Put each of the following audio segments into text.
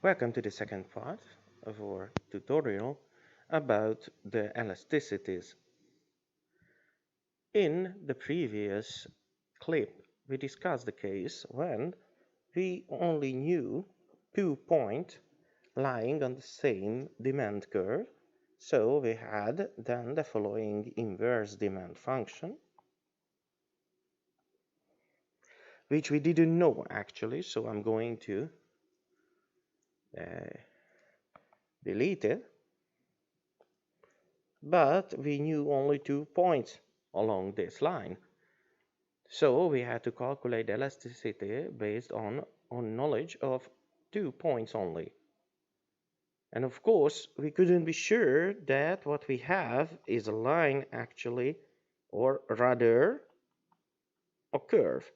Welcome to the second part of our tutorial about the elasticities. In the previous clip, we discussed the case when we only knew 2 points lying on the same demand curve. So we had then the following inverse demand function, which we didn't know actually, so I'm going to delete it. But we knew only 2 points along this line. So we had to calculate elasticity based on knowledge of 2 points only. And of course, we couldn't be sure that what we have is a line actually, or rather a curve.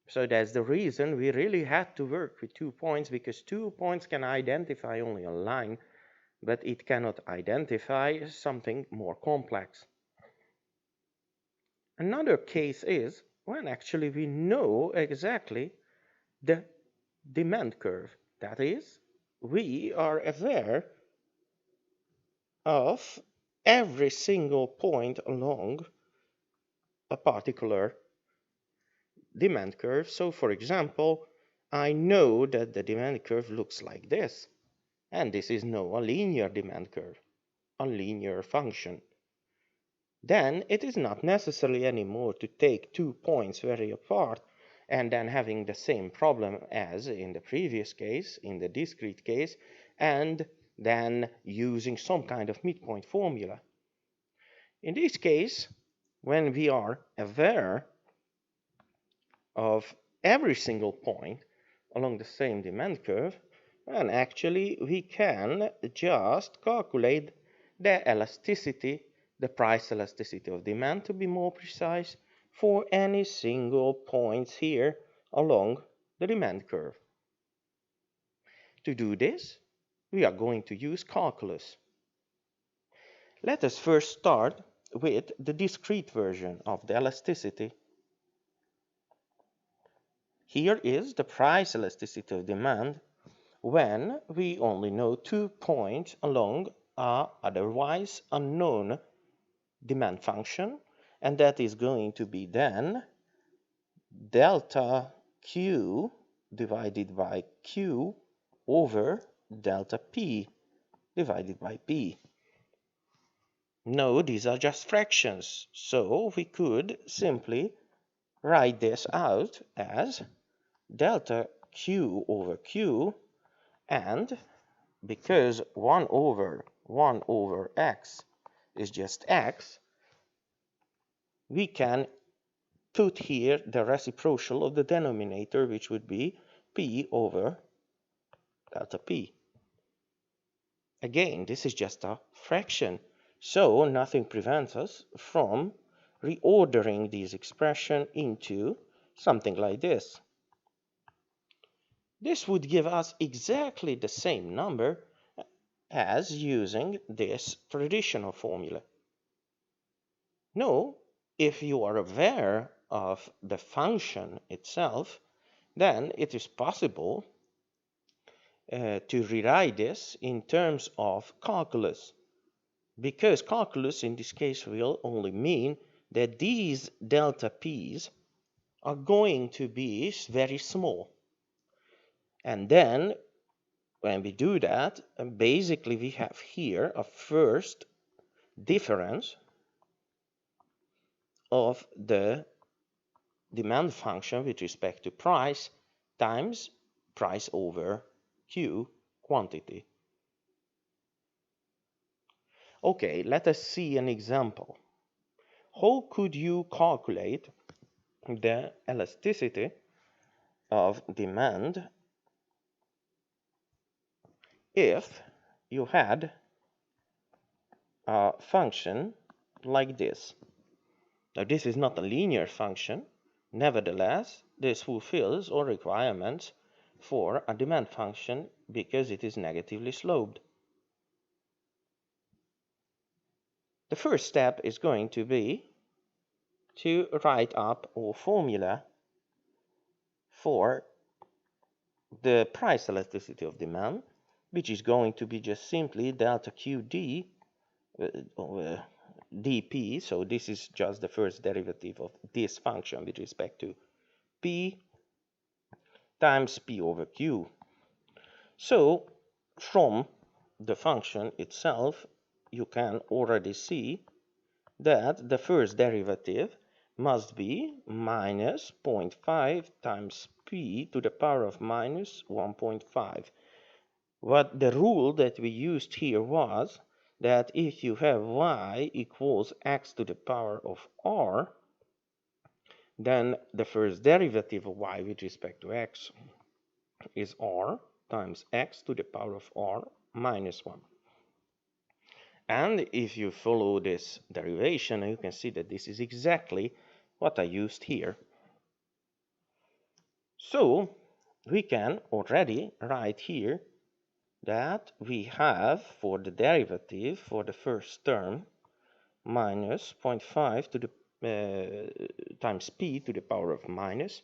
So that's the reason we really had to work with 2 points, because 2 points can identify only a line, but it cannot identify something more complex. Another case is when actually we know exactly the demand curve. That is, we are aware of every single point along a particular demand curve. So for example, I know that the demand curve looks like this, and this is now a linear demand curve, a linear function. Then it is not necessary anymore to take 2 points very apart and then having the same problem as in the previous case, in the discrete case, and then using some kind of midpoint formula. In this case, when we are aware of every single point along the same demand curve, then actually we can just calculate the elasticity, the price elasticity of demand to be more precise, for any single points here along the demand curve. To do this, we are going to use calculus. Let us first start with the discrete version of the elasticity. Here is the price elasticity of demand when we only know 2 points along a otherwise unknown demand function, and that is going to be then delta Q divided by Q over delta P divided by P. No, these are just fractions, so we could simply write this out as delta Q over Q, and because 1 over x is just x, we can put here the reciprocal of the denominator, which would be p over delta p. Again, this is just a fraction, so nothing prevents us from reordering this expression into something like this. This would give us exactly the same number as using this traditional formula. Now, if you are aware of the function itself, then it is possible to rewrite this in terms of calculus, because calculus in this case will only mean that these delta p's are going to be very small. And then when we do that, basically we have here a first difference of the demand function with respect to price times price over Q quantity. Okay, let us see an example. How could you calculate the elasticity of demand if you had a function like this? Now, this is not a linear function. Nevertheless, this fulfills all requirements for a demand function because it is negatively sloped. The first step is going to be to write up our formula for the price elasticity of demand. which is going to be just simply delta qd dp. So this is just the first derivative of this function with respect to p times p over q. So from the function itself, you can already see that the first derivative must be minus 0.5 times p to the power of minus 1.5. What the rule that we used here was that if you have y equals x to the power of r, then the first derivative of y with respect to x is r times x to the power of r minus 1. And if you follow this derivation, you can see that this is exactly what I used here. So we can already write here that we have for the derivative for the first term minus 0.5 to the times p to the power of minus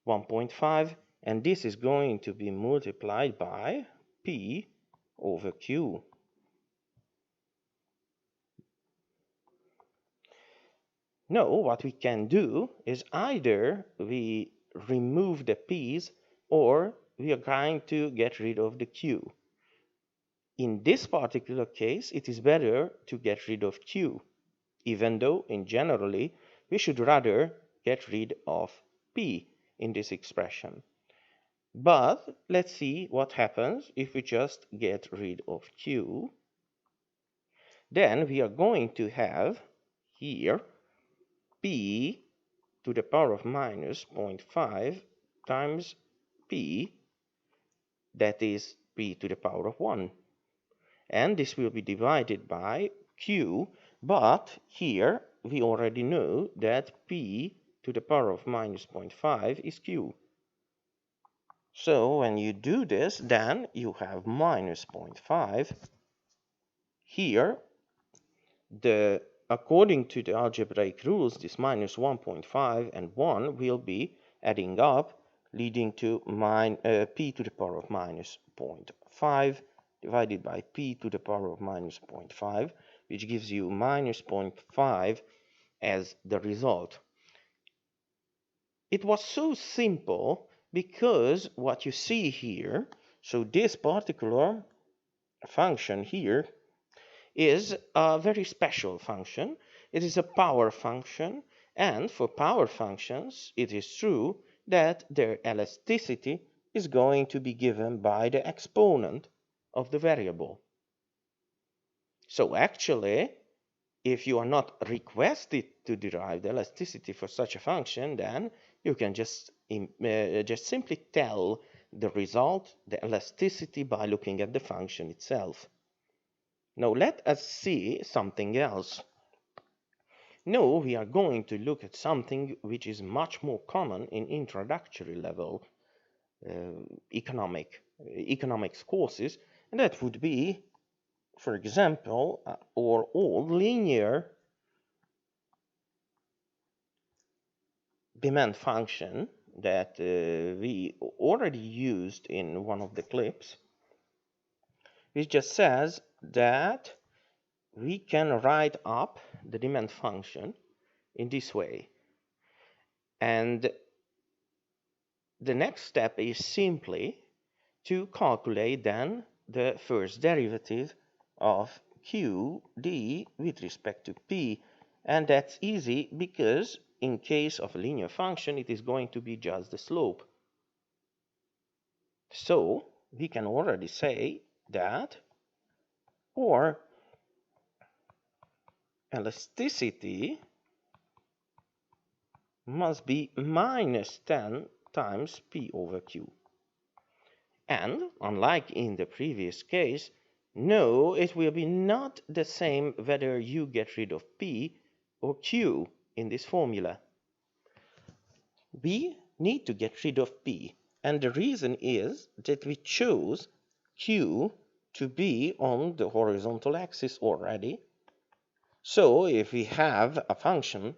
1.5, and this is going to be multiplied by p over q. Now what we can do is either we remove the p's or we are going to get rid of the q. In this particular case, it is better to get rid of q, even though in generally we should rather get rid of p in this expression. But let's see what happens if we just get rid of q. Then we are going to have here p to the power of minus 0.5 times p, that is p to the power of 1. And this will be divided by q, but here we already know that p to the power of minus 0.5 is q. So when you do this, then you have minus 0.5. Here, according to the algebraic rules, this minus 1.5 and 1 will be adding up, leading to p to the power of minus 0.5 divided by p to the power of minus 0.5, which gives you minus 0.5 as the result. It was so simple because what you see here, so this particular function here is a very special function. It is a power function, and for power functions, it is true that their elasticity is going to be given by the exponent of the variable. So actually, if you are not requested to derive the elasticity for such a function, then you can just simply tell the result, the elasticity, by looking at the function itself. Now let us see something else. Now we are going to look at something which is much more common in introductory level economics courses, and that would be, for example, all linear demand function that we already used in one of the clips, which just says that we can write up the demand function in this way. And the next step is simply to calculate then the first derivative of qd with respect to p. And that's easy because in case of a linear function, it is going to be just the slope. So we can already say that our elasticity must be minus 10 times p over q. And unlike in the previous case, no, it will be not the same whether you get rid of p or q in this formula. We need to get rid of p, and the reason is that we chose q to be on the horizontal axis already. So if we have a function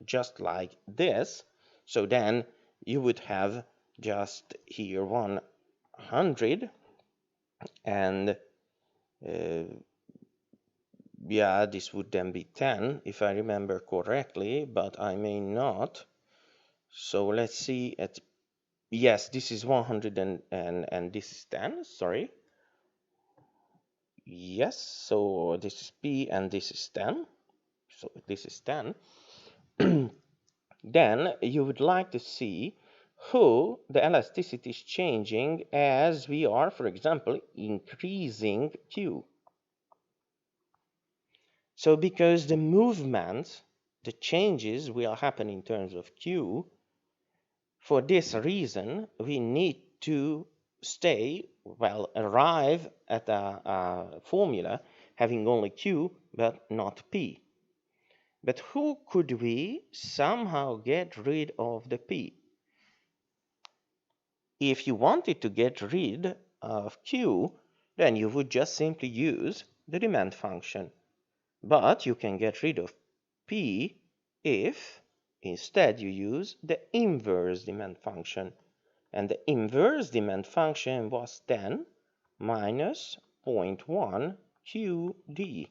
just like this, so then you would have just here 100 And yeah, this would then be 10 if I remember correctly, but I may not. So let's see at, yes, this is 100 and this is 10, sorry. Yes, so this is P and this is 10. So this is 10. Then you would like to see how the elasticity is changing as we are, for example, increasing Q. So because the movement, the changes will happen in terms of Q, for this reason, we need to arrive at a formula having only Q but not P. But how could we somehow get rid of the P? If you wanted to get rid of Q, then you would just simply use the demand function. But you can get rid of P if instead you use the inverse demand function. And the inverse demand function was then minus 0.1 QD.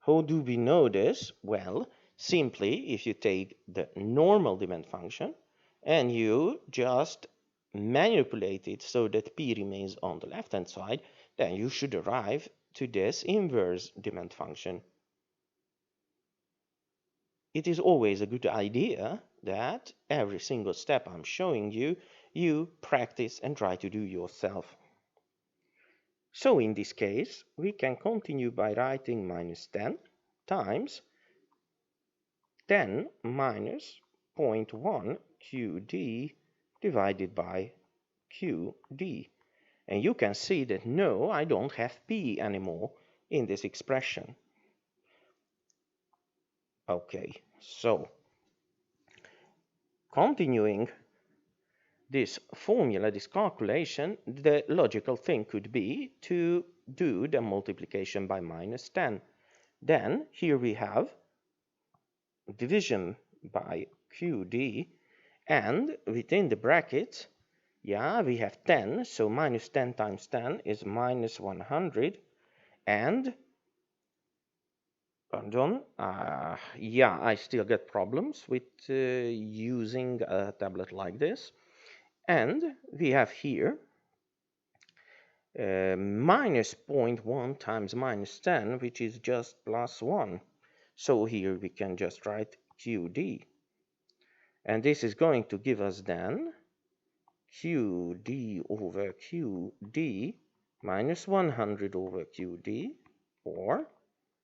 How do we know this? Well, simply if you take the normal demand function and you just manipulate it so that P remains on the left-hand side, then you should arrive to this inverse demand function. It is always a good idea that every single step I'm showing you, you practice and try to do yourself. So in this case, we can continue by writing minus 10 times 10 minus 0.1 QD divided by QD. And you can see that no, I don't have P anymore in this expression. Okay, so continuing this formula, this calculation, the logical thing could be to do the multiplication by minus 10. Then here we have division by QD, and within the bracket, yeah, we have 10, so minus 10 times 10 is minus 100, and pardon, yeah, I still get problems with using a tablet like this. And we have here minus 0.1 times minus 10, which is just plus 1. So here we can just write QD. And this is going to give us then QD over QD minus 100 over QD, or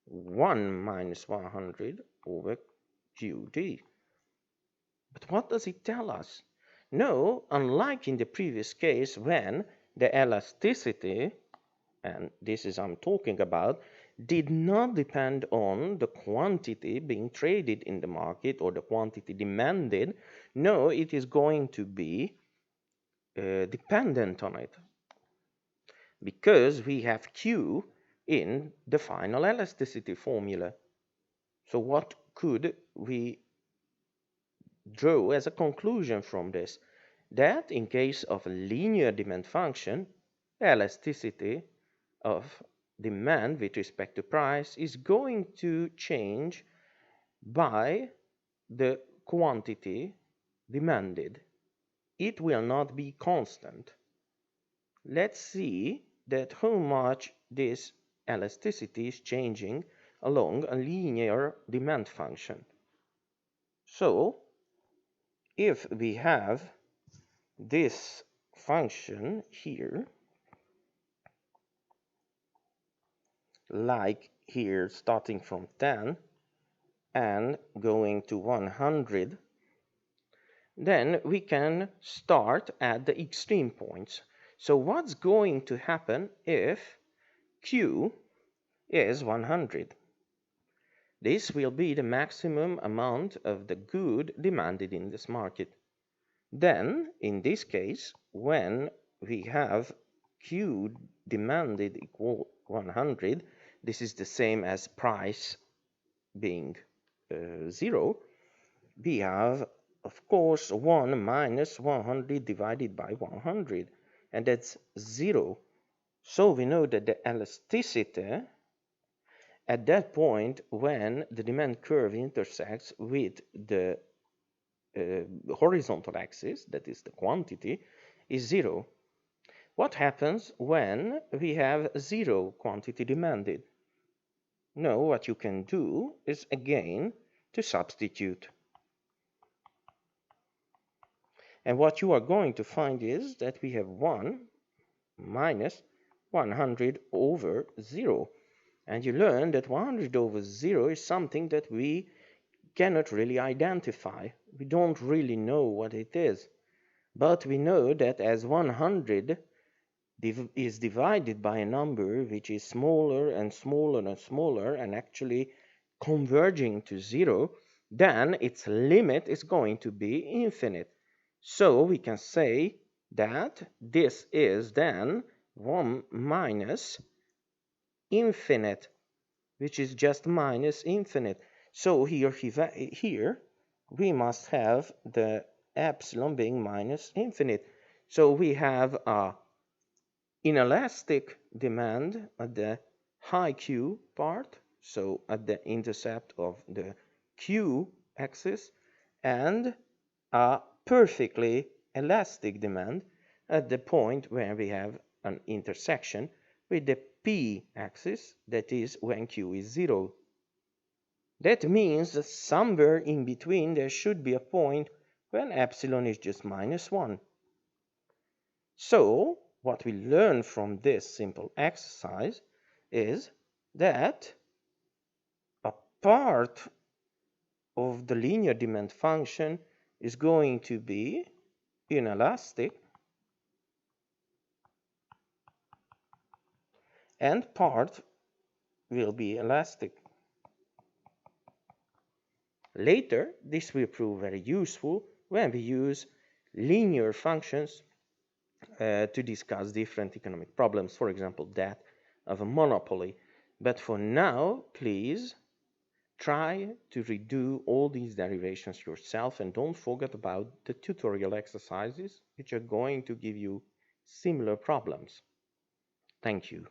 1 minus 100 over QD. But what does it tell us? No, unlike in the previous case when the elasticity, and this is I'm talking about, did not depend on the quantity being traded in the market or the quantity demanded. No, it is going to be dependent on it, because we have Q in the final elasticity formula. So what could we draw as a conclusion from this? That in case of a linear demand function, the elasticity of demand with respect to price is going to change by the quantity demanded. It will not be constant. Let's see that how much this elasticity is changing along a linear demand function. So if we have this function here, like here starting from 10 and going to 100, then we can start at the extreme points. So what's going to happen if Q is 100? This will be the maximum amount of the good demanded in this market. Then, in this case, when we have Q demanded equal 100, this is the same as price being 0, we have, of course, 1 minus 100 divided by 100. and that's 0. So we know that the elasticity at that point when the demand curve intersects with the horizontal axis, that is the quantity, is 0. What happens when we have 0 quantity demanded? Now what you can do is again to substitute. And what you are going to find is that we have 1 minus 100 over 0. And you learn that 100 over 0 is something that we cannot really identify. We don't really know what it is. But we know that as 100 is divided by a number which is smaller and smaller and smaller and actually converging to 0, then its limit is going to be infinite. So we can say that this is then 1 minus infinite, which is just minus infinite. So here we must have the epsilon being minus infinite. So we have a inelastic demand at the high Q part, so at the intercept of the Q axis, and a perfectly elastic demand at the point where we have an intersection with the P axis, that is when Q is 0. That means that somewhere in between there should be a point when epsilon is just minus 1. So what we learn from this simple exercise is that a part of the linear demand function is going to be inelastic and part will be elastic. Later, this will prove very useful when we use linear functions to discuss different economic problems, for example, that of a monopoly. But for now, please try to redo all these derivations yourself and don't forget about the tutorial exercises, which are going to give you similar problems. Thank you.